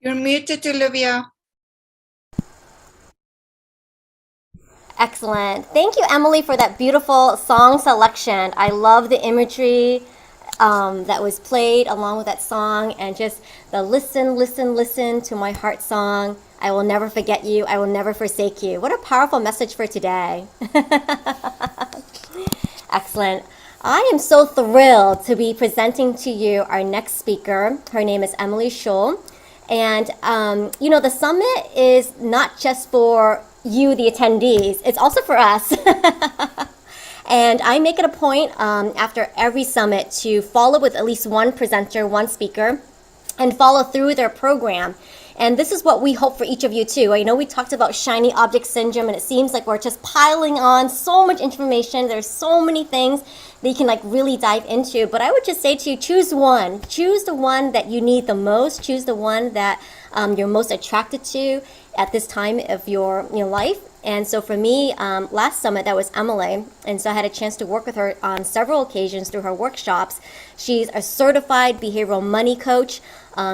You're muted, Olivia. Excellent. Thank you, Emily, for that beautiful song selection. I love the imagery that was played along with that song and just the listen, listen, listen to my heart song. I will never forget you. I will never forsake you. What a powerful message for today. Excellent. I am so thrilled to be presenting to you our next speaker. Her name is Emily Shull. And, the summit is not just for you, the attendees, it's also for us. And I make it a point after every summit to follow with at least one presenter, one speaker, and follow through their program. And this is what we hope for each of you too. I know we talked about shiny object syndrome, and it seems like we're just piling on so much information. There's so many things that you can really dive into. But I would just say to you, choose one. Choose the one that you need the most. Choose the one that you're most attracted to at this time of your life. And so for me, last summit, that was Emily. And so I had a chance to work with her on several occasions through her workshops. She's a certified behavioral money coach.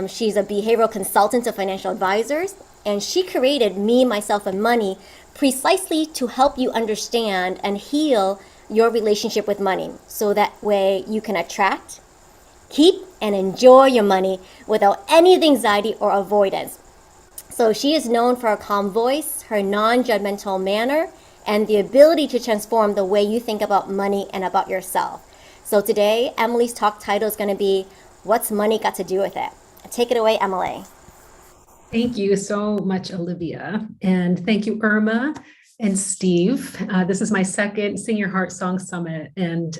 She's a behavioral consultant to financial advisors. And she created Me, Myself, and Money precisely to help you understand and heal your relationship with money. So that way you can attract, keep, and enjoy your money without any anxiety or avoidance. So she is known for her calm voice, her non-judgmental manner, and the ability to transform the way you think about money and about yourself. So today, Emily's talk title is going to be, What's Money Got to Do with It? Take it away, Emily. Thank you so much, Olivia. And thank you, Irma and Steve. This is my second Sing Your Heart Song Summit, and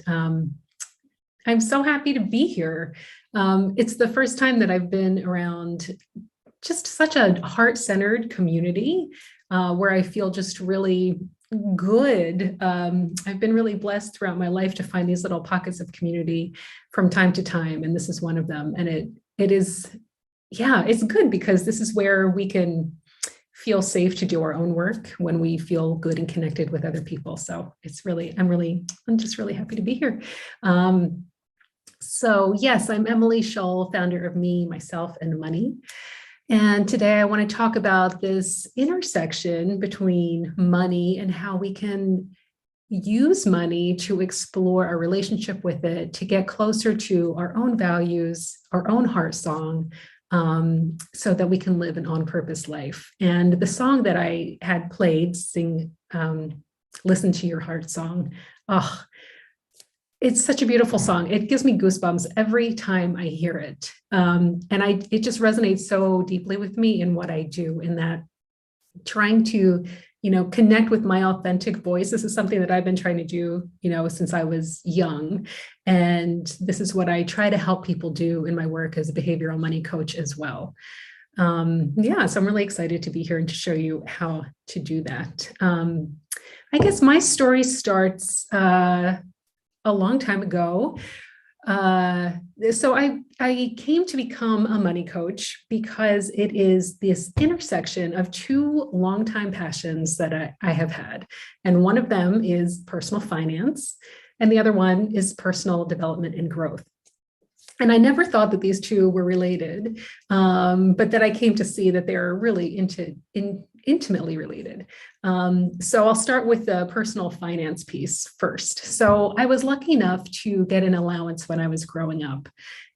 I'm so happy to be here. It's the first time that I've been around just such a heart-centered community where I feel just really good. I've been really blessed throughout my life to find these little pockets of community from time to time, and this is one of them. And it is, yeah, it's good because this is where we can feel safe to do our own work when we feel good and connected with other people. So it's really, I'm just really happy to be here. So yes, I'm Emily Shull, founder of Me, Myself, and Money. And today I want to talk about this intersection between money and how we can use money to explore our relationship with it, to get closer to our own values, our own heart song, so that we can live an on-purpose life. And the song that I had played, Listen to Your Heart Song, oh, it's such a beautiful song. It gives me goosebumps every time I hear it. And it just resonates so deeply with me in what I do, in that trying to, connect with my authentic voice. This is something that I've been trying to do, since I was young. And this is what I try to help people do in my work as a behavioral money coach as well. So I'm really excited to be here and to show you how to do that. I guess my story starts a long time ago. So I came to become a money coach because it is this intersection of two longtime passions that I have had. And one of them is personal finance, and the other one is personal development and growth. And I never thought that these two were related, but that I came to see that they're really intimately related. So I'll start with the personal finance piece first. So I was lucky enough to get an allowance when I was growing up.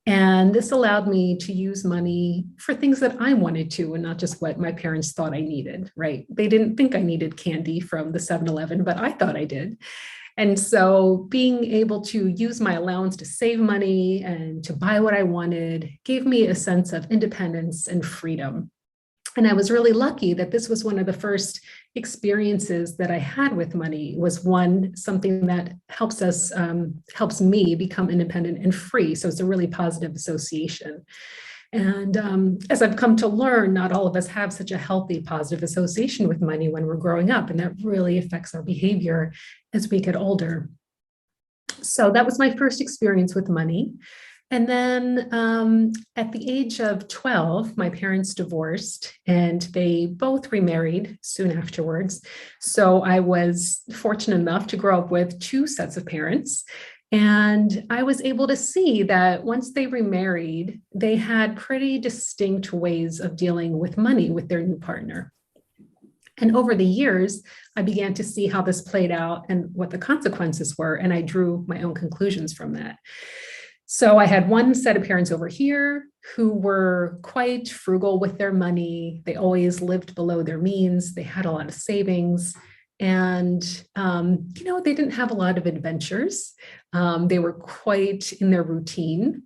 And this allowed me to use money for things that I wanted to, and not just what my parents thought I needed, right? They didn't think I needed candy from the 7-Eleven, but I thought I did. And so being able to use my allowance to save money and to buy what I wanted gave me a sense of independence and freedom. And I was really lucky that this was one of the first experiences that I had with money, was something that helps me become independent and free. So it's a really positive association. And as I've come to learn, not all of us have such a healthy, positive association with money when we're growing up, and that really affects our behavior as we get older. So that was my first experience with money. And then at the age of 12, my parents divorced, and they both remarried soon afterwards. So I was fortunate enough to grow up with two sets of parents. And I was able to see that once they remarried, they had pretty distinct ways of dealing with money with their new partner. And over the years, I began to see how this played out and what the consequences were. And I drew my own conclusions from that. So I had one set of parents over here who were quite frugal with their money. They always lived below their means. They had a lot of savings. And, they didn't have a lot of adventures. They were quite in their routine.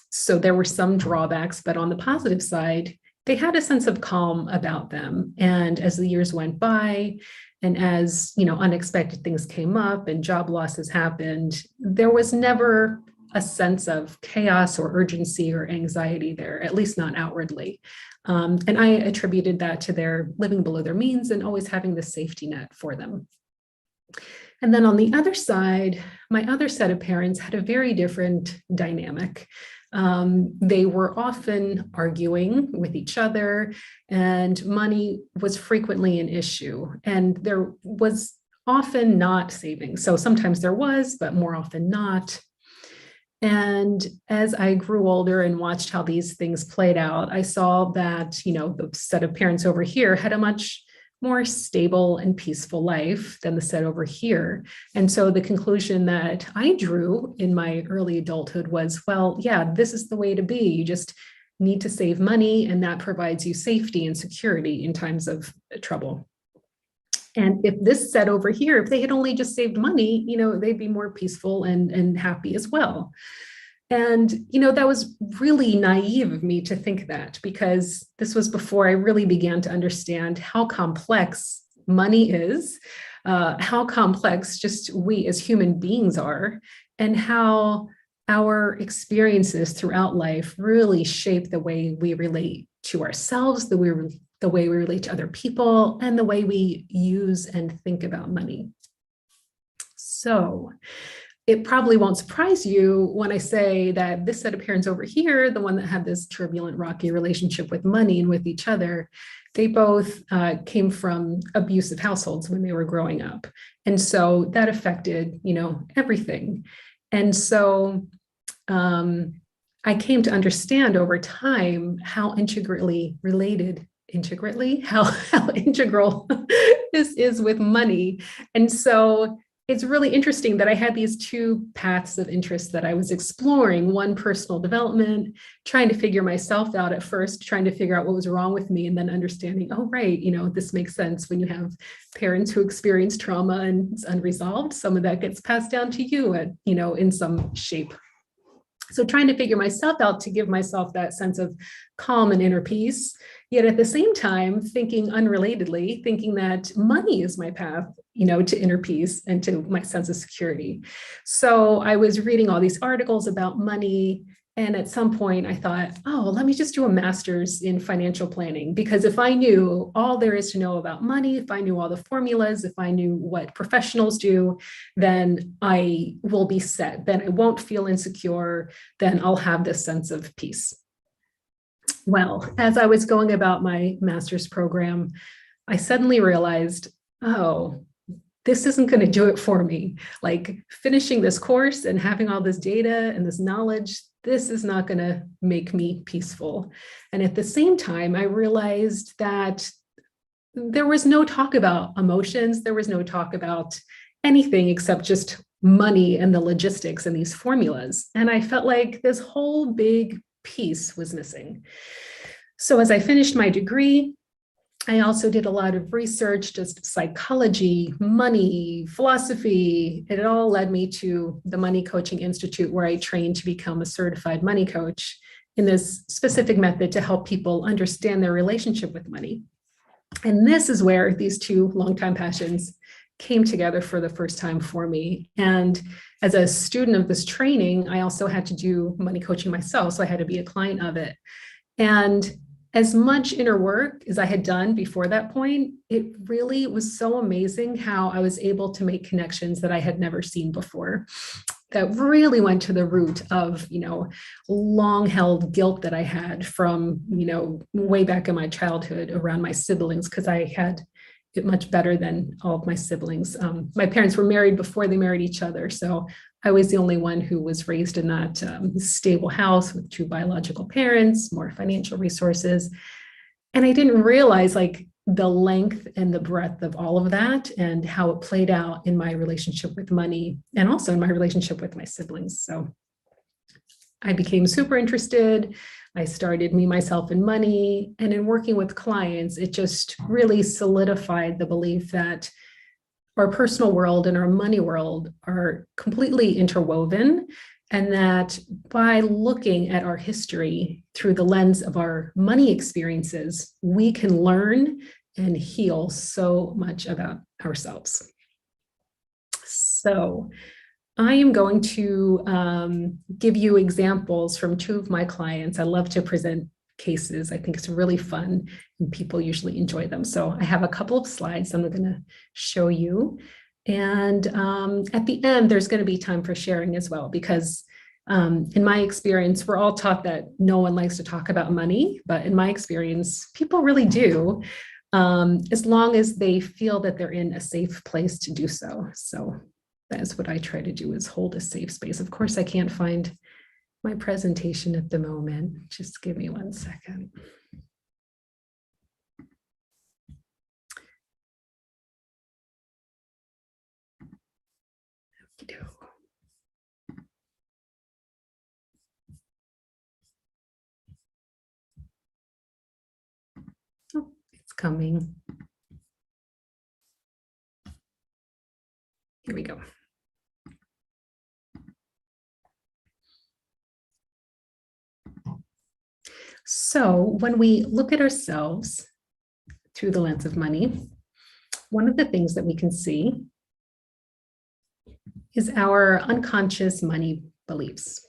So there were some drawbacks, but on the positive side, they had a sense of calm about them. And as the years went by, and as, unexpected things came up and job losses happened, there was never a sense of chaos or urgency or anxiety there, at least not outwardly. And I attributed that to their living below their means and always having the safety net for them. And then on the other side, my other set of parents had a very different dynamic. They were often arguing with each other, and money was frequently an issue. And there was often not savings. So sometimes there was, but more often not. And as I grew older and watched how these things played out, I saw that, the set of parents over here had a much more stable and peaceful life than the set over here. And so the conclusion that I drew in my early adulthood was, well, yeah, this is the way to be. You just need to save money, and that provides you safety and security in times of trouble. And if this set over here, if they had only just saved money, they'd be more peaceful and happy as well. And, that was really naive of me to think that, because this was before I really began to understand how complex money is, how complex just we as human beings are, and how our experiences throughout life really shape the way we relate to ourselves, the way we relate to other people, and the way we use and think about money. So it probably won't surprise you when I say that this set of parents over here, the one that had this turbulent, rocky relationship with money and with each other, they both came from abusive households when they were growing up. And so that affected, everything. And so I came to understand over time how integrally related how integral this is with money. And so it's really interesting that I had these two paths of interest that I was exploring: one, personal development, trying to figure myself out at first, trying to figure out what was wrong with me, and then understanding, oh, right, this makes sense when you have parents who experience trauma and it's unresolved. Some of that gets passed down to you in some shape. So trying to figure myself out to give myself that sense of calm and inner peace, yet at the same time thinking unrelatedly, thinking that money is my path, to inner peace and to my sense of security. So I was reading all these articles about money. And at some point I thought, oh, let me just do a master's in financial planning, because if I knew all there is to know about money, if I knew all the formulas, if I knew what professionals do, then I will be set. Then I won't feel insecure. Then I'll have this sense of peace. Well, as I was going about my master's program, I suddenly realized, oh, this isn't going to do it for me. Like finishing this course and having all this data and this knowledge, this is not going to make me peaceful. And at the same time, I realized that there was no talk about emotions. There was no talk about anything except just money and the logistics and these formulas. And I felt like this whole big piece was missing. So as I finished my degree, I also did a lot of research, just psychology, money, philosophy. It all led me to the Money Coaching Institute, where I trained to become a certified money coach in this specific method to help people understand their relationship with money. And this is where these two longtime passions came together for the first time for me. And as a student of this training, I also had to do money coaching myself. So I had to be a client of it. And as much inner work as I had done before that point, it really was so amazing how I was able to make connections that I had never seen before, that really went to the root of, long held guilt that I had from, way back in my childhood around my siblings, because I had much better than all of my siblings. My parents were married before they married each other, so I was the only one who was raised in that stable house with two biological parents, more financial resources. And I didn't realize like the length and the breadth of all of that and how it played out in my relationship with money and also in my relationship with my siblings. So I became super interested. I started Me, Myself, and Money. And in working with clients, it just really solidified the belief that our personal world and our money world are completely interwoven, and that by looking at our history through the lens of our money experiences, we can learn and heal so much about ourselves. So I am going to give you examples from two of my clients. I love to present cases. I think it's really fun and people usually enjoy them. So I have a couple of slides I'm going to show you. And at the end, there's going to be time for sharing as well, because in my experience, we're all taught that no one likes to talk about money, but in my experience, people really do, as long as they feel that they're in a safe place to do so. So that is what I try to do, is hold a safe space. Of course, I can't find my presentation at the moment. Just give me 1 second. Oh, it's coming. Here we go. So when we look at ourselves through the lens of money, one of the things that we can see is our unconscious money beliefs.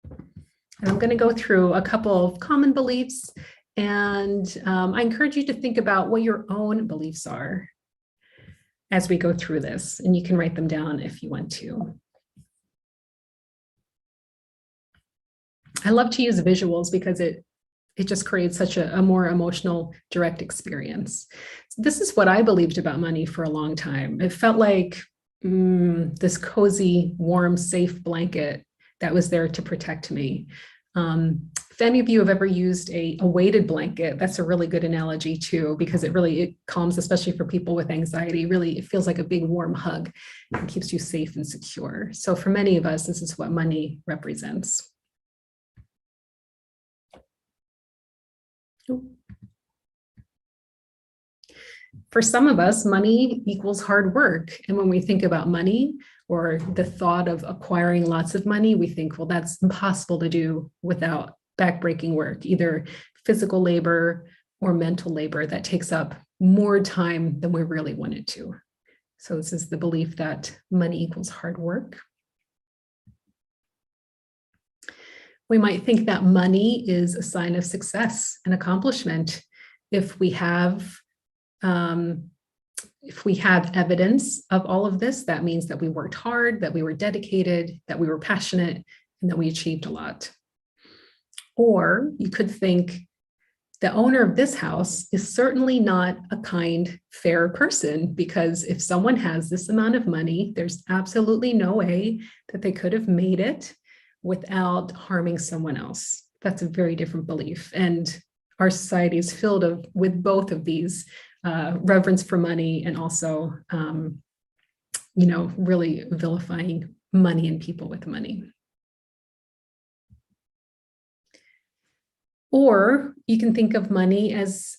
And I'm going to go through a couple of common beliefs, and I encourage you to think about what your own beliefs are as we go through this, and you can write them down if you want to. I love to use visuals because it just creates such a more emotional, direct experience. This is what I believed about money for a long time. It felt like this cozy, warm, safe blanket that was there to protect me. If any of you have ever used a weighted blanket, that's a really good analogy too, because it calms, especially for people with anxiety. Really, it feels like a big warm hug and keeps you safe and secure. So for many of us, this is what money represents. For some of us, money equals hard work. And when we think about money or the thought of acquiring lots of money, we think, well, that's impossible to do without backbreaking work, either physical labor or mental labor that takes up more time than we really want it to. So this is the belief that money equals hard work. We might think that money is a sign of success and accomplishment. If we have evidence of all of this, that means that we worked hard, that we were dedicated, that we were passionate, and that we achieved a lot. Or you could think the owner of this house is certainly not a kind, fair person, because if someone has this amount of money, there's absolutely no way that they could have made it without harming someone else. That's a very different belief. And our society is filled with both of these, reverence for money and also, really vilifying money and people with money. Or you can think of money as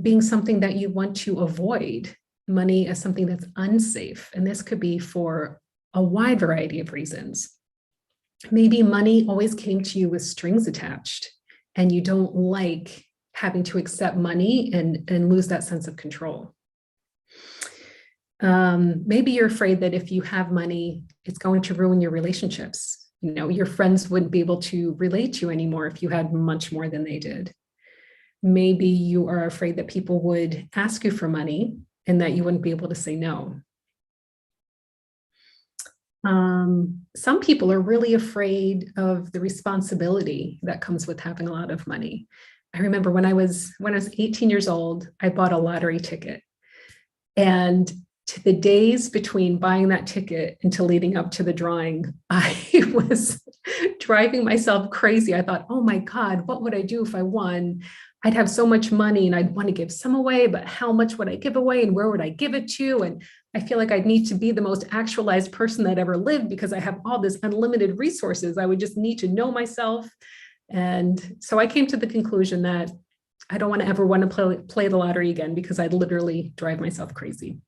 being something that you want to avoid, money as something that's unsafe. And this could be for a wide variety of reasons. Maybe money always came to you with strings attached, and you don't like having to accept money and lose that sense of control. Maybe you're afraid that if you have money, it's going to ruin your relationships. Your friends wouldn't be able to relate to you anymore if you had much more than they did. Maybe you are afraid that people would ask you for money and that you wouldn't be able to say no. Some people are really afraid of the responsibility that comes with having a lot of money. I remember when I was 18 years old, I bought a lottery ticket. And to the days between buying that ticket until leading up to the drawing, I was driving myself crazy. I thought, oh my God, what would I do if I won? I'd have so much money and I'd want to give some away, but how much would I give away and where would I give it to? And I feel like I'd need to be the most actualized person that ever lived because I have all this unlimited resources. I would just need to know myself. And so I came to the conclusion that I don't want to ever want to play the lottery again because I'd literally drive myself crazy.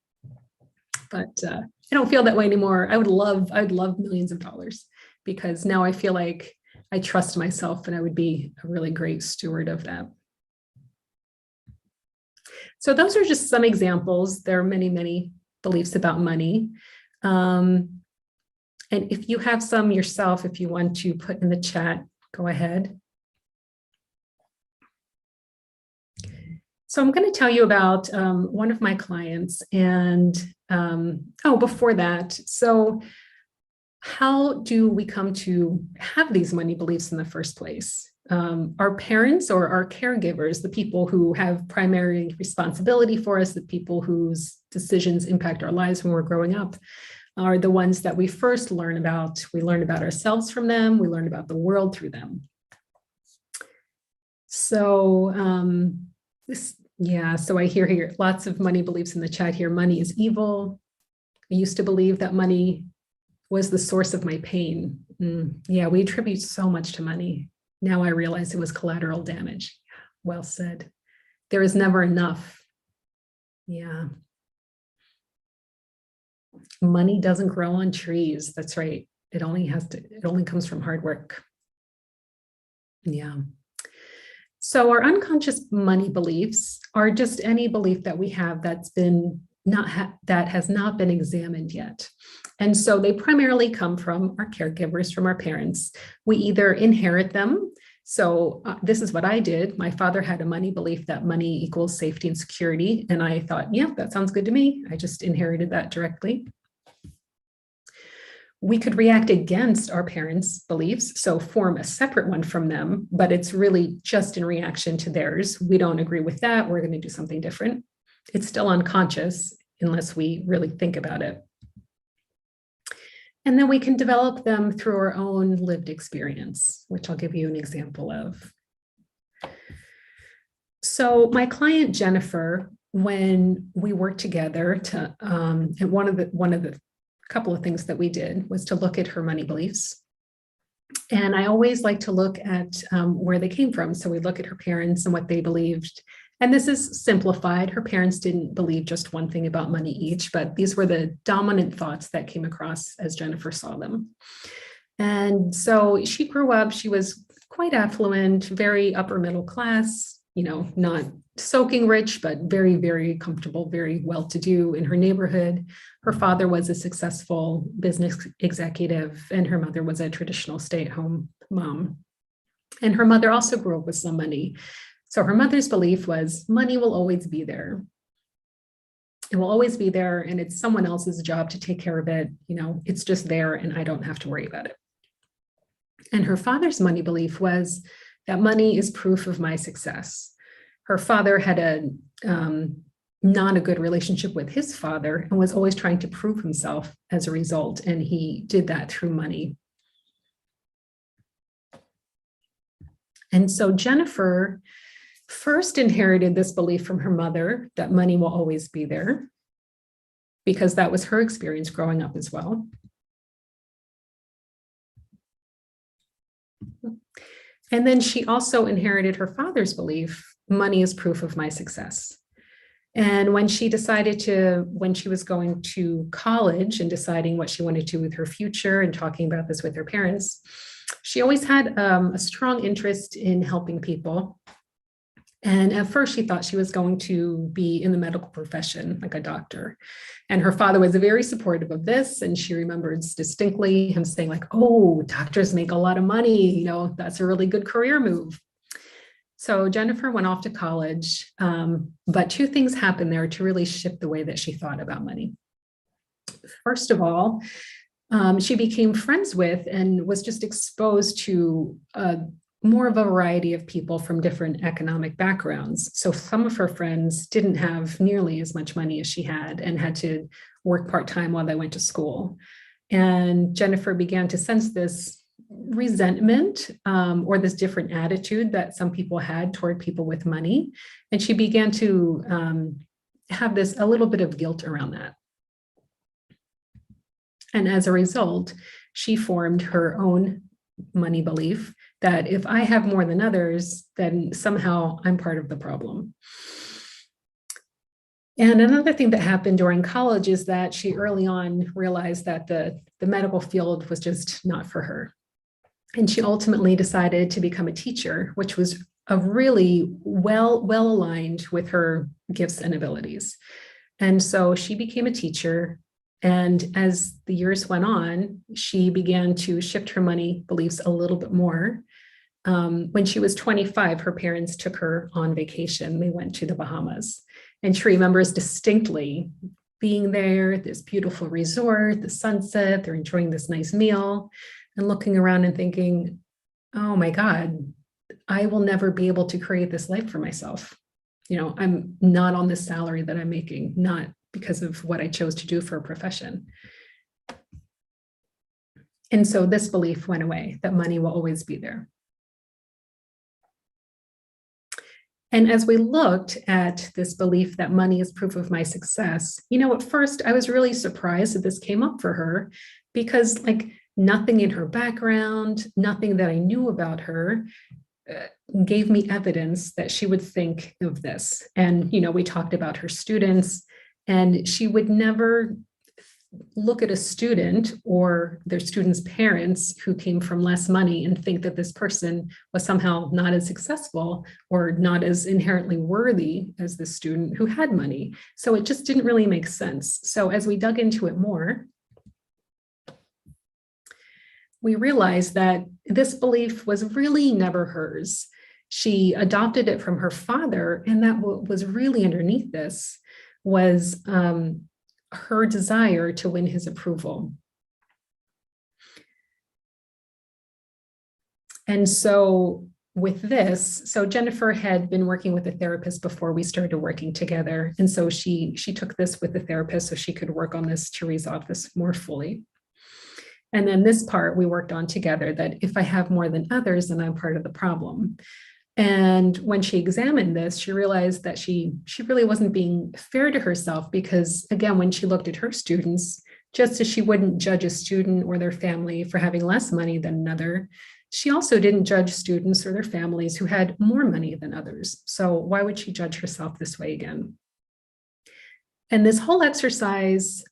But I don't feel that way anymore. I'd love millions of dollars because now I feel like I trust myself and I would be a really great steward of that. So those are just some examples. There are many, many beliefs about money. And if you have some yourself, if you want to put in the chat, go ahead. So I'm going to tell you about one of my clients and before that, so how do we come to have these money beliefs in the first place? Our parents or our caregivers, the people who have primary responsibility for us, the people whose decisions impact our lives when we're growing up, are the ones that we first learn about. We learn about ourselves from them. We learn about the world through them. So so I hear here lots of money beliefs in the chat here. Money is evil. I used to believe that money was the source of my pain. Yeah, we attribute so much to money. Now I realize it was collateral damage. Well said. There is never enough. Yeah. Money doesn't grow on trees. That's right. It only comes from hard work. Yeah. So our unconscious money beliefs are just any belief that we have that's been that has not been examined yet. And so they primarily come from our caregivers, from our parents. We either inherit them. So this is what I did. My father had a money belief that money equals safety and security. And I thought, yeah, that sounds good to me. I just inherited that directly. We could react against our parents' beliefs, so form a separate one from them, but it's really just in reaction to theirs. We don't agree with that. We're going to do something different. It's still unconscious unless we really think about it. And then we can develop them through our own lived experience, which I'll give you an example of. So my client, Jennifer, when we worked together and one of the couple of things that we did was to look at her money beliefs. And I always like to look at where they came from. So we look at her parents and what they believed. And this is simplified. Her parents didn't believe just one thing about money each, but these were the dominant thoughts that came across as Jennifer saw them. And so she grew up, she was quite affluent, very upper middle class, not soaking rich, but very, very comfortable, very well-to-do in her neighborhood. Her father was a successful business executive, and her mother was a traditional stay-at-home mom. And her mother also grew up with some money. So her mother's belief was money will always be there. It will always be there, and it's someone else's job to take care of it. It's just there, and I don't have to worry about it. And her father's money belief was that money is proof of my success. Her father had not a good relationship with his father and was always trying to prove himself as a result. And he did that through money. And so Jennifer first inherited this belief from her mother that money will always be there, because that was her experience growing up as well. And then she also inherited her father's belief, money is proof of my success. And when she was going to college and deciding what she wanted to do with her future and talking about this with her parents, she always had a strong interest in helping people. And at first she thought she was going to be in the medical profession, like a doctor. And her father was very supportive of this. And she remembers distinctly him saying like, oh, doctors make a lot of money. That's a really good career move. So Jennifer went off to college, but two things happened there to really shift the way that she thought about money. First of all, she became friends with and was just exposed to more of a variety of people from different economic backgrounds. So some of her friends didn't have nearly as much money as she had to work part-time while they went to school. And Jennifer began to sense this resentment or this different attitude that some people had toward people with money. And she began to have this a little bit of guilt around that. And as a result, she formed her own money belief that if I have more than others, then somehow I'm part of the problem. And another thing that happened during college is that she early on realized that the medical field was just not for her. And she ultimately decided to become a teacher, which was a really well aligned with her gifts and abilities. And so she became a teacher. And as the years went on, she began to shift her money beliefs a little bit more. When she was 25, her parents took her on vacation. They went to the Bahamas. And she remembers distinctly being there, this beautiful resort, the sunset, they're enjoying this nice meal, and looking around and thinking, oh my God, I will never be able to create this life for myself. You know, I'm not on the salary that I'm making, not because of what I chose to do for a profession. And so this belief went away, that money will always be there. And as we looked at this belief that money is proof of my success, you know, at first I was really surprised that this came up for her because like nothing in her background, nothing that I knew about her gave me evidence that she would think of this. And, you know, we talked about her students, and she would never look at a student or their students' parents who came from less money and think that this person was somehow not as successful or not as inherently worthy as the student who had money. So it just didn't really make sense. So as we dug into it more, we realized that this belief was really never hers. She adopted it from her father, and that what was really underneath this was her desire to win his approval. And so with this, so Jennifer had been working with a therapist before we started working together. And so she took this with the therapist so she could work on this to resolve this more fully. And then this part we worked on together, that if I have more than others, then I'm part of the problem. And when she examined this, she realized that she really wasn't being fair to herself because, again, when she looked at her students, just as she wouldn't judge a student or their family for having less money than another, she also didn't judge students or their families who had more money than others. So why would she judge herself this way again? And this whole exercise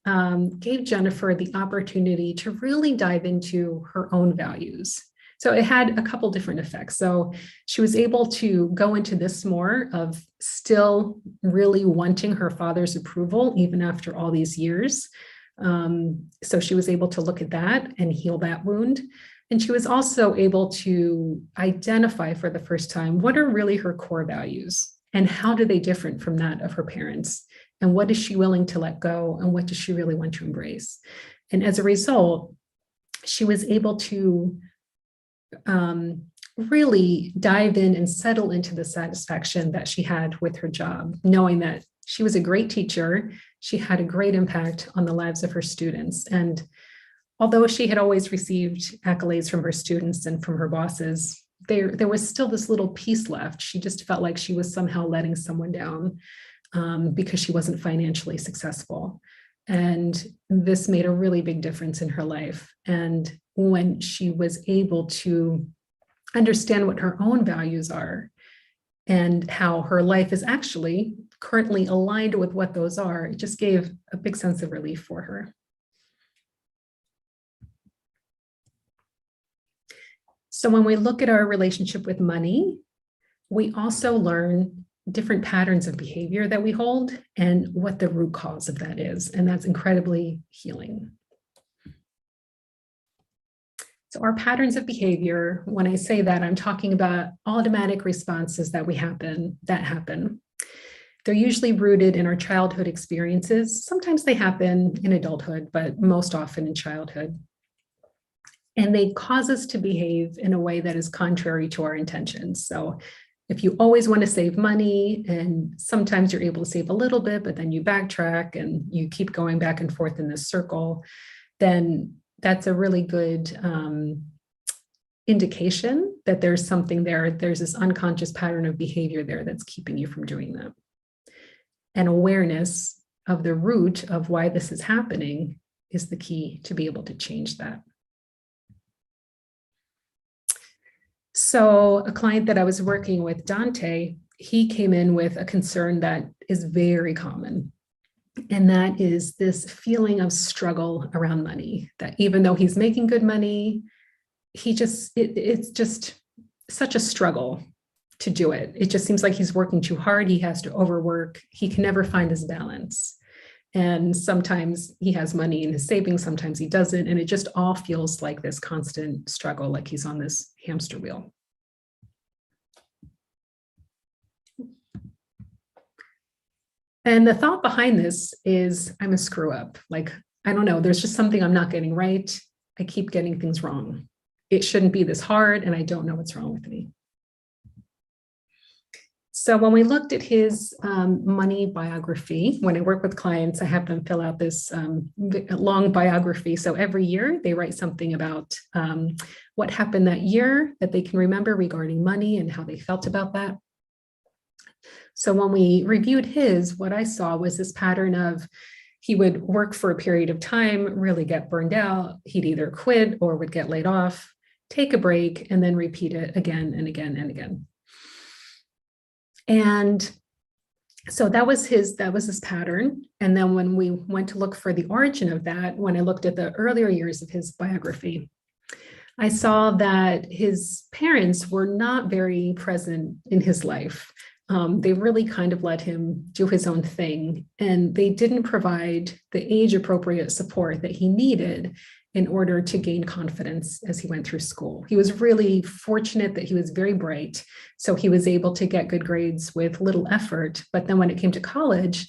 gave Jennifer the opportunity to really dive into her own values. So it had a couple different effects. So she was able to go into this more of still really wanting her father's approval, even after all these years. So she was able to look at that and heal that wound. And she was also able to identify for the first time, what are really her core values and how do they differ from that of her parents? And what is she willing to let go? And what does she really want to embrace? And as a result, she was able to really dive in and settle into the satisfaction that she had with her job, knowing that she was a great teacher. She had a great impact on the lives of her students. And although she had always received accolades from her students and from her bosses, there was still this little piece left. She just felt like she was somehow letting someone down because she wasn't financially successful. And this made a really big difference in her life. And when she was able to understand what her own values are and how her life is actually currently aligned with what those are, it just gave a big sense of relief for her. So when we look at our relationship with money, we also learn different patterns of behavior that we hold and what the root cause of that is. And that's incredibly healing. So our patterns of behavior, when I say that, I'm talking about automatic responses that happen. They're usually rooted in our childhood experiences. Sometimes they happen in adulthood, but most often in childhood. and they cause us to behave in a way that is contrary to our intentions. So if you always want to save money, and sometimes you're able to save a little bit, but then you backtrack and you keep going back and forth in this circle, then that's a really good indication that there's something there. There's this unconscious pattern of behavior there that's keeping you from doing that. And awareness of the root of why this is happening is the key to be able to change that. So a client that I was working with, Dante, he came in with a concern that is very common. And that is this feeling of struggle around money, that even though he's making good money, it's just such a struggle to do it. It just seems like he's working too hard. He has to overwork. He can never find his balance. And sometimes he has money in his savings, sometimes he doesn't. And it just all feels like this constant struggle, like he's on this hamster wheel. And the thought behind this is, I'm a screw up. Like, I don't know, there's just something I'm not getting right. I keep getting things wrong. It shouldn't be this hard, and I don't know what's wrong with me. So when we looked at his money biography, when I work with clients, I have them fill out this long biography. So every year they write something about what happened that year that they can remember regarding money and how they felt about that. So when we reviewed his, what I saw was this pattern of he would work for a period of time, really get burned out. He'd either quit or would get laid off, take a break, and then repeat it again and again and again. And so that was his pattern. And then when we went to look for the origin of that, when I looked at the earlier years of his biography, I saw that his parents were not very present in his life. They really kind of let him do his own thing, and they didn't provide the age-appropriate support that he needed in order to gain confidence as he went through school. He was really fortunate that he was very bright, so he was able to get good grades with little effort. But then when it came to college,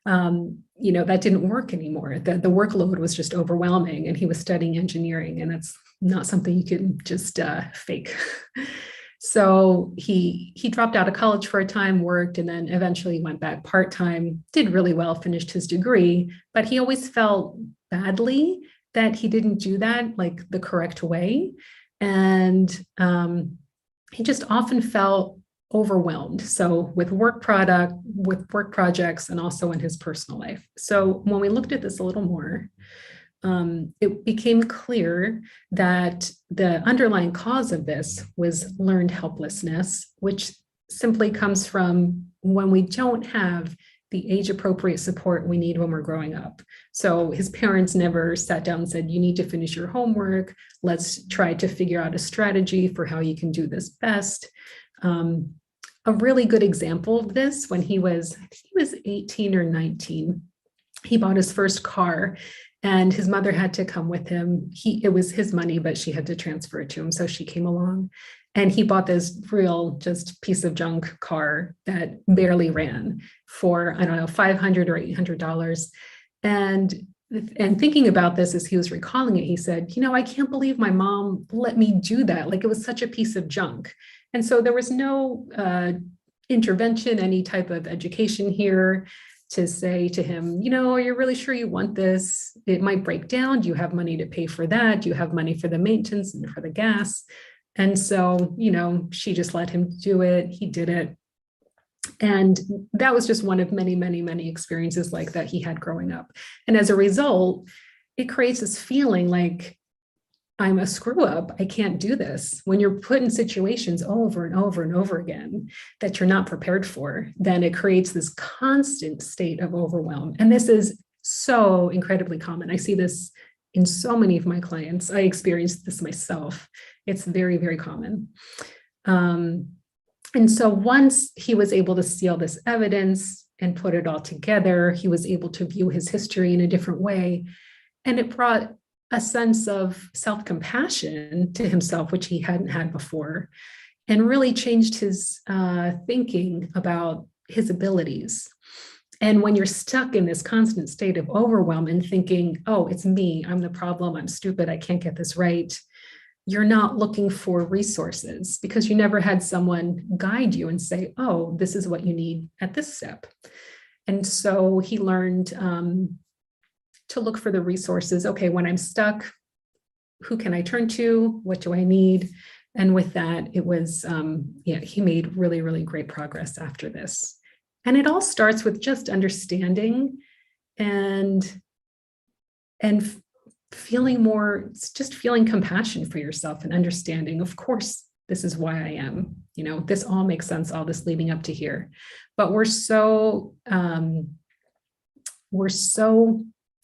that didn't work anymore. The workload was just overwhelming, and he was studying engineering, and that's not something you can just fake. So he dropped out of college for a time, worked, and then eventually went back part-time, did really well, finished his degree, but he always felt badly that he didn't do that like the correct way. And he just often felt overwhelmed. So with work projects, and also in his personal life. So when we looked at this a little more, it became clear that the underlying cause of this was learned helplessness, which simply comes from when we don't have the age-appropriate support we need when we're growing up. So his parents never sat down and said, you need to finish your homework. Let's try to figure out a strategy for how you can do this best. A really good example of this, when he was 18 or 19, he bought his first car, and his mother had to come with him. It was his money, but she had to transfer it to him. So she came along, and he bought this real just piece of junk car that barely ran for, I don't know, $500 or $800. And thinking about this as he was recalling it, he said, I can't believe my mom let me do that. Like, it was such a piece of junk. And so there was no intervention, any type of education here to say to him, are you really sure you want this? It might break down. Do you have money to pay for that? Do you have money for the maintenance and for the gas? And so, she just let him do it. He did it. And that was just one of many, many, many experiences like that he had growing up. And as a result, it creates this feeling like, I'm a screw up. I can't do this. When you're put in situations over and over and over again that you're not prepared for, then it creates this constant state of overwhelm. And this is so incredibly common. I see this in so many of my clients. I experienced this myself. It's very, very common. And so once he was able to see all this evidence and put it all together, he was able to view his history in a different way. And it brought a sense of self-compassion to himself, which he hadn't had before, and really changed his thinking about his abilities. And when you're stuck in this constant state of overwhelm and thinking, oh, it's me, I'm the problem, I'm stupid, I can't get this right, you're not looking for resources because you never had someone guide you and say, oh, this is what you need at this step. And so he learned to look for the resources. Okay, when I'm stuck, who can I turn to? What do I need? And with that, it was, he made really, really great progress after this. And it all starts with just understanding and feeling more, just feeling compassion for yourself and understanding, of course, this is why I am, this all makes sense, all this leading up to here. But we're so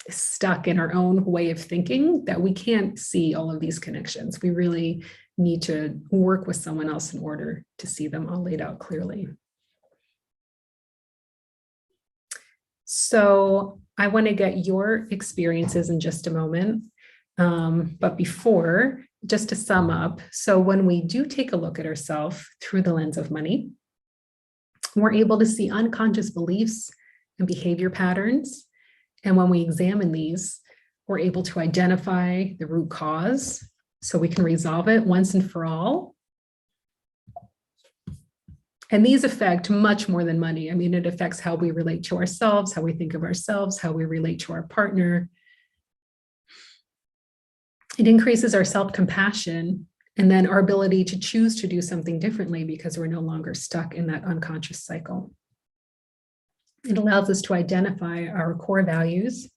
stuck in our own way of thinking that we can't see all of these connections. We really need to work with someone else in order to see them all laid out clearly. So I want to get your experiences in just a moment. But before, just to sum up, so when we do take a look at ourselves through the lens of money, we're able to see unconscious beliefs and behavior patterns. And when we examine these, we're able to identify the root cause so we can resolve it once and for all. And these affect much more than money. I mean, it affects how we relate to ourselves, how we think of ourselves, how we relate to our partner. It increases our self-compassion and then our ability to choose to do something differently because we're no longer stuck in that unconscious cycle. It allows us to identify our core values,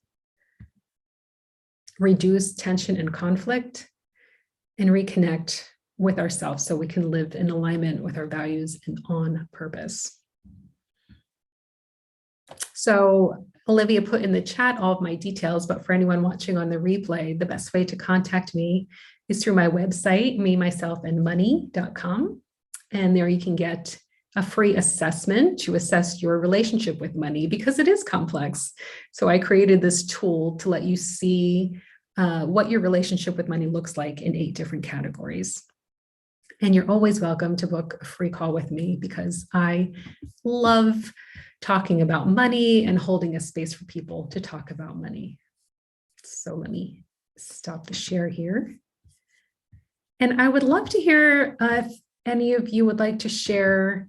reduce tension and conflict, and reconnect with ourselves so we can live in alignment with our values and on purpose. So Olivia put in the chat all of my details, but for anyone watching on the replay, the best way to contact me is through my website, memyselfandmoney.com. And there you can get a free assessment to assess your relationship with money because it is complex. So I created this tool to let you see what your relationship with money looks like in 8 different categories. And you're always welcome to book a free call with me because I love talking about money and holding a space for people to talk about money. So let me stop the share here. And I would love to hear if any of you would like to share,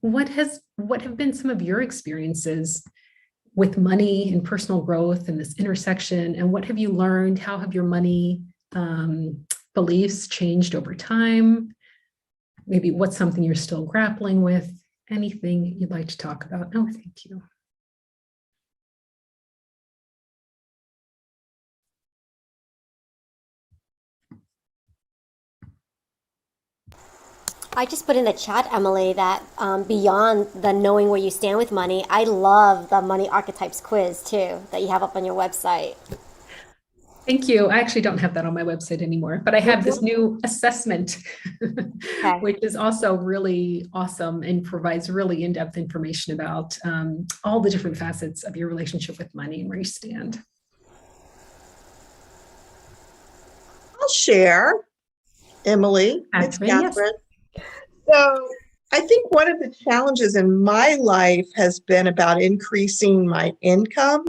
what have been some of your experiences with money and personal growth and this intersection, and what have you learned? How have your money beliefs changed over time? Maybe what's something you're still grappling with? Anything you'd like to talk about? Oh, thank you. I just put in the chat, Emily, that beyond the knowing where you stand with money, I love the money archetypes quiz too that you have up on your website. Thank you. I actually don't have that on my website anymore, but I have this new assessment, Okay. which is also really awesome and provides really in-depth information about all the different facets of your relationship with money and where you stand. I'll share, Emily. It's Catherine, yes. Catherine. So I think one of the challenges in my life has been about increasing my income.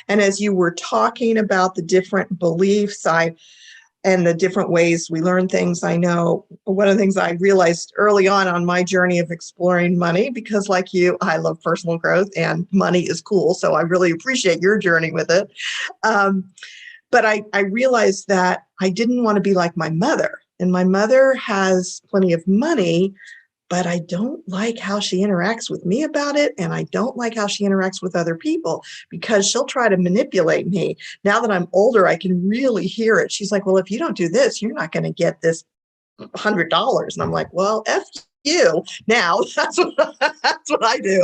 And as you were talking about the different beliefs and the different ways we learn things, I know one of the things I realized early on my journey of exploring money, because like you, I love personal growth and money is cool. So I really appreciate your journey with it. But I realized that I didn't want to be like my mother. And my mother has plenty of money, but I don't like how she interacts with me about it. And I don't like how she interacts with other people because she'll try to manipulate me. Now that I'm older, I can really hear it. She's like, well, if you don't do this, you're not going to get this $100. And I'm like, well, F you. Now that's what I do.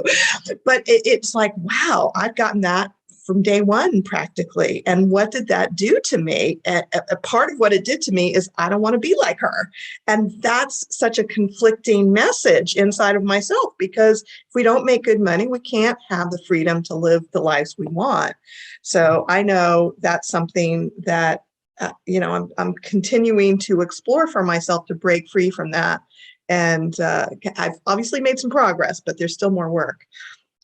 But it's like, wow, I've gotten that from day one practically. And what did that do to me? A part of what it did to me is I don't want to be like her. And that's such a conflicting message inside of myself, because if we don't make good money, we can't have the freedom to live the lives we want. So I know that's something that, I'm continuing to explore for myself to break free from that. And I've obviously made some progress, but there's still more work.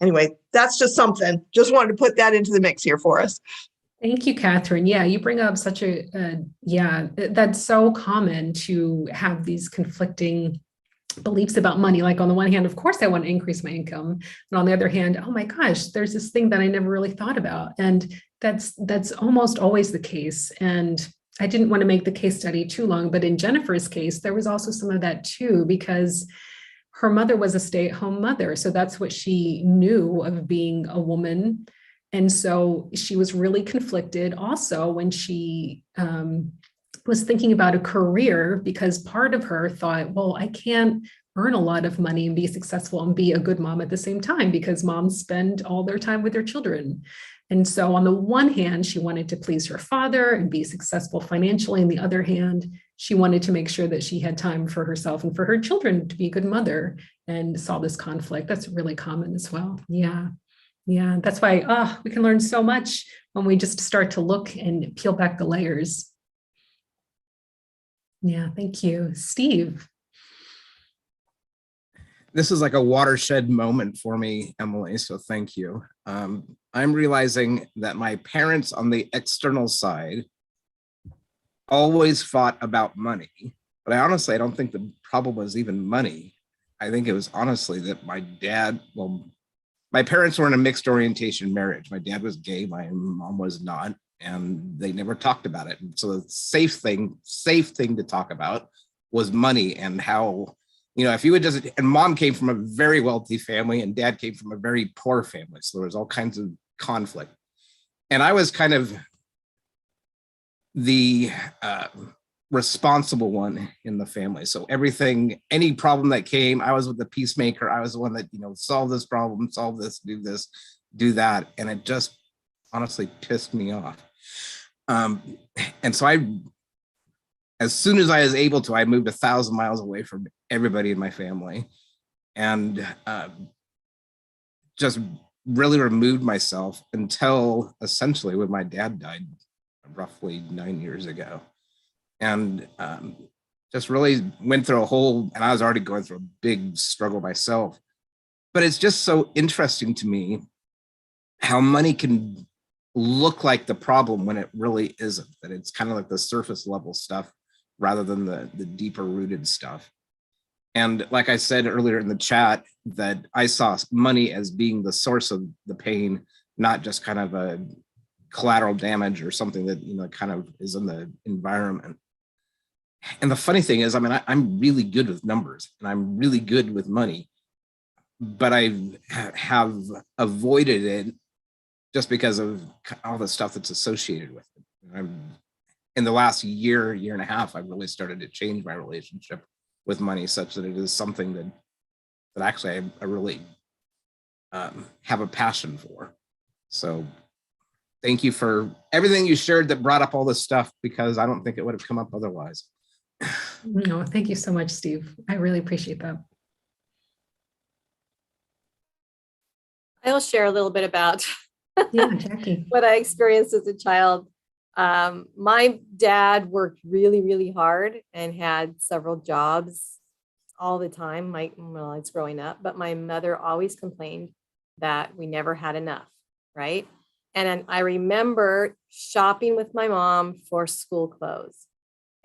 Anyway, that's just something. Just wanted to put that into the mix here for us. Thank you, Catherine. Yeah, you bring up such that's so common to have these conflicting beliefs about money. Like on the one hand, of course, I want to increase my income. And on the other hand, oh my gosh, there's this thing that I never really thought about. And that's almost always the case. And I didn't want to make the case study too long, but in Jennifer's case, there was also some of that too, because her mother was a stay-at-home mother. So that's what she knew of being a woman. And so she was really conflicted also when she was thinking about a career, because part of her thought, well, I can't earn a lot of money and be successful and be a good mom at the same time, because moms spend all their time with their children. And so on the one hand, she wanted to please her father and be successful financially. On the other hand, she wanted to make sure that she had time for herself and for her children to be a good mother, and saw this conflict. That's really common as well. Yeah. Yeah. That's why we can learn so much when we just start to look and peel back the layers. Yeah. Thank you. Steve. This is like a watershed moment for me, Emily, so thank you. I'm realizing that my parents on the external side always fought about money, but I don't think the problem was even money. I think it was honestly that my parents were in a mixed orientation marriage. My dad was gay, my mom was not, and they never talked about it. So the safe thing to talk about was money, and how, if you would just, and mom came from a very wealthy family and dad came from a very poor family. So there was all kinds of conflict. And I was kind of the responsible one in the family. So any problem that came, I was with the peacemaker. I was the one that, solve this problem, solve this, do that. And it just honestly pissed me off. And so as soon as I was able to, I moved 1,000 miles away from everybody in my family, and just really removed myself until essentially when my dad died roughly 9 years ago. And just really went through and I was already going through a big struggle myself. But it's just so interesting to me how money can look like the problem when it really isn't, that it's kind of like the surface level stuff rather than the deeper rooted stuff. And like I said earlier in the chat, that I saw money as being the source of the pain, not just kind of a collateral damage or something that, kind of is in the environment. And the funny thing is, I'm really good with numbers and I'm really good with money, but I have avoided it just because of all the stuff that's associated with it. In the last year and a half, I've really started to change my relationship with money such that it is something that actually I really have a passion for. So thank you for everything you shared that brought up all this stuff, because I don't think it would have come up otherwise. No, thank you so much, Steve. I really appreciate that. I'll share a little bit about Jackie. what I experienced as a child. My dad worked really, really hard and had several jobs all the time when I was growing up, but my mother always complained that we never had enough, right? And I remember shopping with my mom for school clothes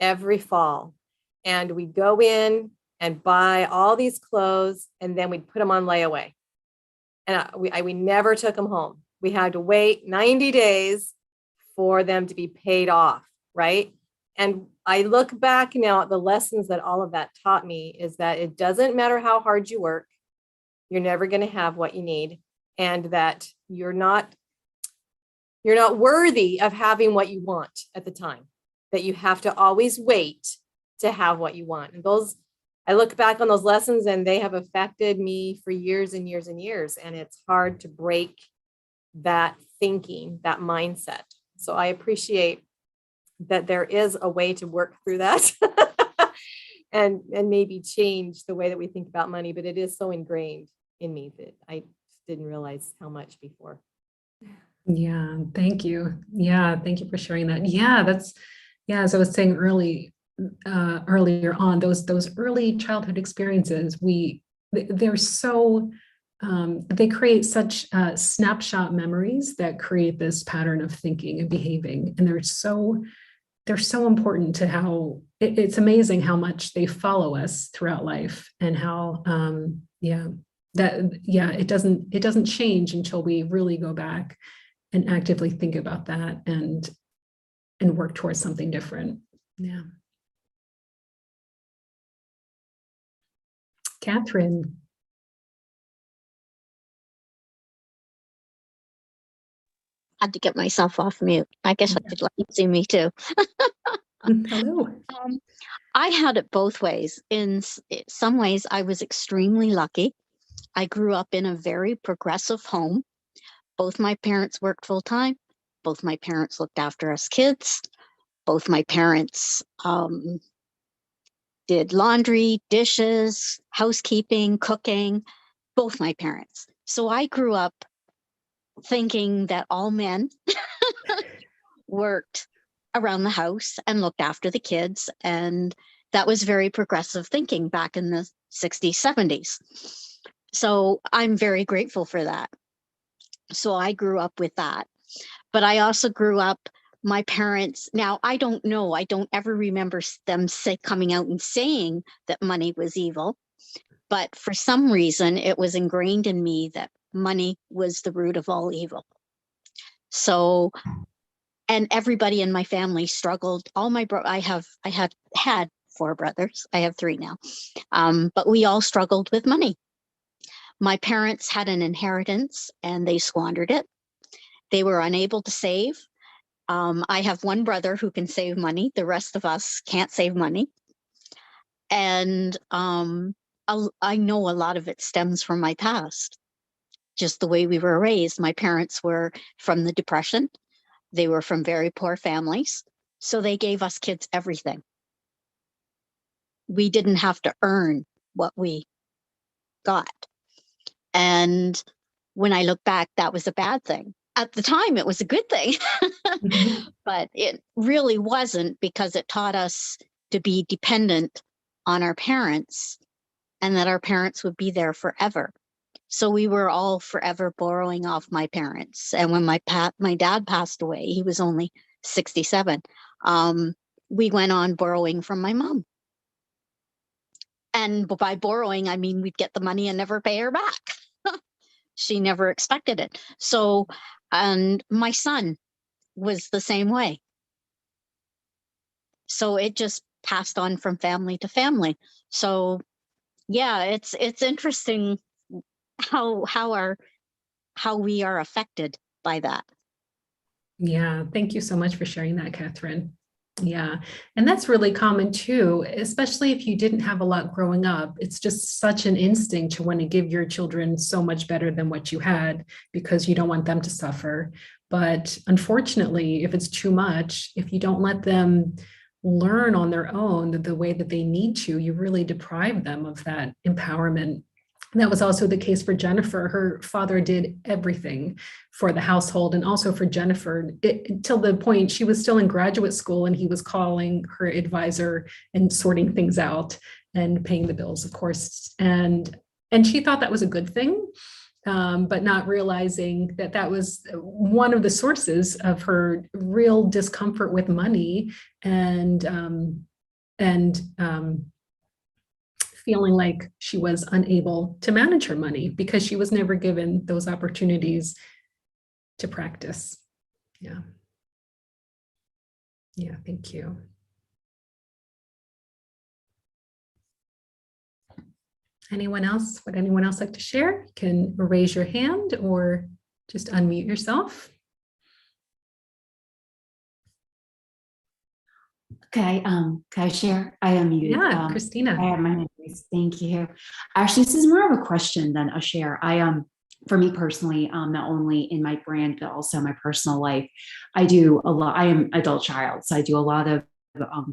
every fall. And we'd go in and buy all these clothes, and then we'd put them on layaway. And we never took them home. We had to wait 90 days for them to be paid off, right? And I look back now at the lessons that all of that taught me is that it doesn't matter how hard you work, you're never going to have what you need, and that you're not worthy of having what you want at the time, that you have to always wait to have what you want. And I look back on those lessons and they have affected me for years and years and years. And it's hard to break that thinking, that mindset. So I appreciate that there is a way to work through that and maybe change the way that we think about money, but it is so ingrained in me that I didn't realize how much before. Yeah, thank you. Yeah, thank you for sharing that. Yeah, as I was saying earlier on, those early childhood experiences, they're so they create such snapshot memories that create this pattern of thinking and behaving. And they're so important to how it's amazing how much they follow us throughout life, and how it doesn't change until we really go back and actively think about that and work towards something different. Yeah. Catherine. Had to get myself off mute. I guess I could let you see me too. Hello. I had it both ways. In some ways, I was extremely lucky. I grew up in a very progressive home. Both my parents worked full time. Both my parents looked after us kids. Both my parents did laundry, dishes, housekeeping, cooking. Both my parents. So I grew up thinking that all men worked around the house and looked after the kids. And that was very progressive thinking back in the 60s, 70s. So I'm very grateful for that. So I grew up with that. But I also grew up, my parents, now I don't know, I don't ever remember them coming out and saying that money was evil. But for some reason, it was ingrained in me that money was the root of all evil. So, and everybody in my family struggled. All my I had 4 brothers. I have 3 now. But we all struggled with money. My parents had an inheritance and they squandered it. They were unable to save. I have 1 brother who can save money. The rest of us can't save money. And I know a lot of it stems from my past, just the way we were raised. My parents were from the Depression. They were from very poor families. So they gave us kids everything. We didn't have to earn what we got. And when I look back, that was a bad thing. At the time, it was a good thing, but it really wasn't, because it taught us to be dependent on our parents and that our parents would be there forever. So we were all forever borrowing off my parents. And when my dad passed away, he was only 67. We went on borrowing from my mom. And by borrowing, I mean, we'd get the money and never pay her back. She never expected it. So, and my son was the same way. So it just passed on from family to family. So yeah, it's interesting how we are affected by that. Yeah, thank you so much for sharing that, Catherine. Yeah, and that's really common too, especially if you didn't have a lot growing up. It's just such an instinct to want to give your children so much better than what you had, because you don't want them to suffer. But unfortunately, if it's too much, if you don't let them learn on their own the way that they need to, you really deprive them of that empowerment. That was also the case for Jennifer. Her father did everything for the household, and also for Jennifer, till the point she was still in graduate school and he was calling her advisor and sorting things out and paying the bills, of course. And she thought that was a good thing, but not realizing that that was one of the sources of her real discomfort with money and feeling like she was unable to manage her money because she was never given those opportunities to practice. Yeah. Yeah, thank you. Anyone else? Would anyone else like to share? You can raise your hand or just unmute yourself. Okay, can I share? I am muted. Yeah, Christina. I have my hand raised. Thank you. Actually, this is more of a question than a share. For me personally, not only in my brand, but also my personal life, I do a lot. I am an adult child, so I do a lot of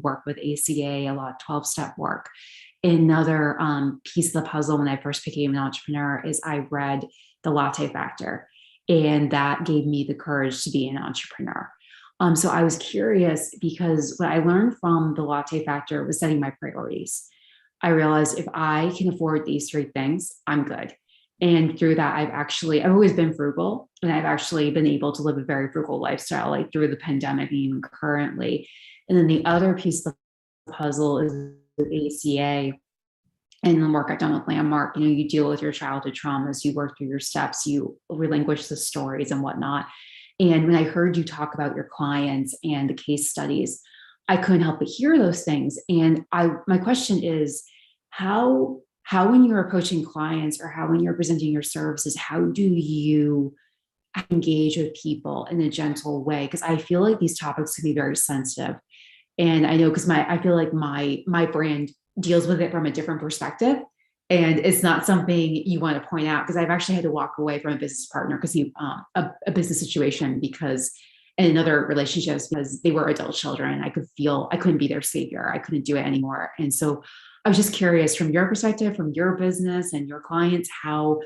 work with ACA, a lot of 12-step work. Another piece of the puzzle when I first became an entrepreneur is I read The Latte Factor, and that gave me the courage to be an entrepreneur. So I was curious because what I learned from The Latte Factor was setting my priorities. I realized if I can afford these 3 things, I'm good. And through that, I've always been frugal, and I've actually been able to live a very frugal lifestyle, like through the pandemic and even currently. And then the other piece of the puzzle is the ACA and the work I've done with Landmark. You know, you deal with your childhood traumas, you work through your steps, you relinquish the stories and whatnot. And when I heard you talk about your clients and the case studies, I couldn't help but hear those things. And my question is, how when you're approaching clients, or how when you're presenting your services, how do you engage with people in a gentle way? Because I feel like these topics can be very sensitive. And I know, because I feel like my brand deals with it from a different perspective. And it's not something you want to point out, because I've actually had to walk away from a business partner because a business situation, because in another relationships, because they were adult children. I couldn't be their savior. I couldn't do it anymore. And so I was just curious, from your perspective, from your business and your clients, how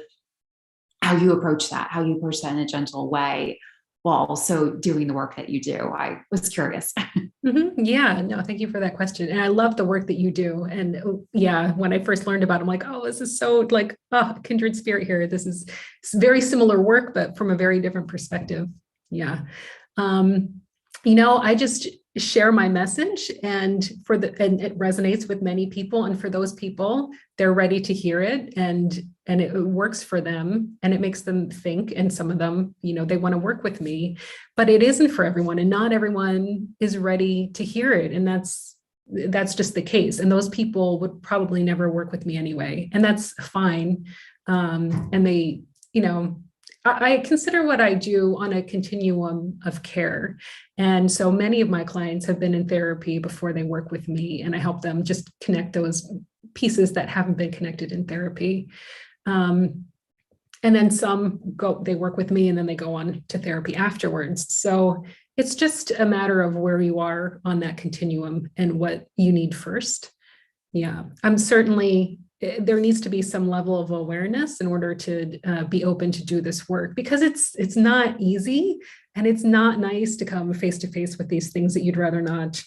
you approach that, in a gentle way while also doing the work that you do. I was curious. Yeah, no, thank you for that question. And I love the work that you do. And yeah, when I first learned about it, I'm like, oh, this is so like, kindred spirit here. It's very similar work, but from a very different perspective. Yeah. I just share my message, and it resonates with many people. And for those people, they're ready to hear it, and it works for them, and it makes them think. And some of them, they want to work with me, but it isn't for everyone, and not everyone is ready to hear it. And that's just the case. And those people would probably never work with me anyway, and that's fine. And they, I consider what I do on a continuum of care. And so many of my clients have been in therapy before they work with me, and I help them just connect those pieces that haven't been connected in therapy. And then they work with me, and then they go on to therapy afterwards. So it's just a matter of where you are on that continuum and what you need first. Yeah, there needs to be some level of awareness in order to be open to do this work, because it's not easy, and it's not nice to come face to face with these things that you'd rather not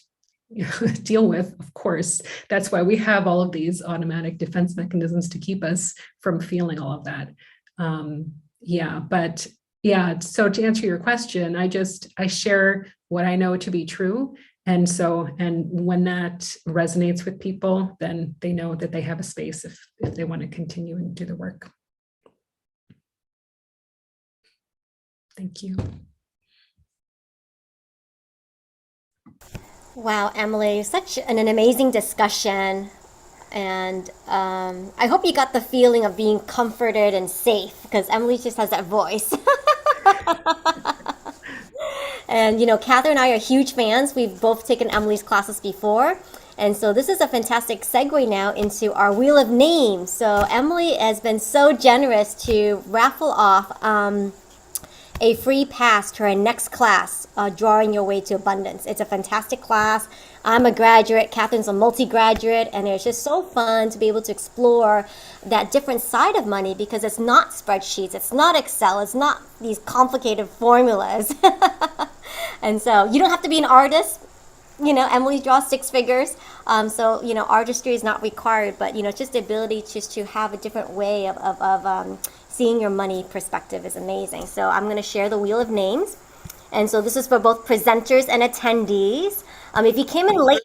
deal with. Of course, that's why we have all of these automatic defense mechanisms to keep us from feeling all of that. So to answer your question, I share what I know to be true. And when that resonates with people, then they know that they have a space if they want to continue and do the work. Thank you. Wow, Emily, such an amazing discussion. And I hope you got the feeling of being comforted and safe, because Emily just has that voice. And, Catherine and I are huge fans. We've both taken Emily's classes before. And so this is a fantastic segue now into our Wheel of Names. So Emily has been so generous to raffle off a free pass to our next class, Drawing Your Way to Abundance. It's a fantastic class. I'm a graduate, Catherine's a multi-graduate, and it's just so fun to be able to explore that different side of money, because it's not spreadsheets, it's not Excel, it's not these complicated formulas. And so you don't have to be an artist. Emily draws six figures. So artistry is not required, but, it's just the ability just to have a different way of seeing your money perspective is amazing. So I'm going to share the Wheel of Names. And so this is for both presenters and attendees. If you came in late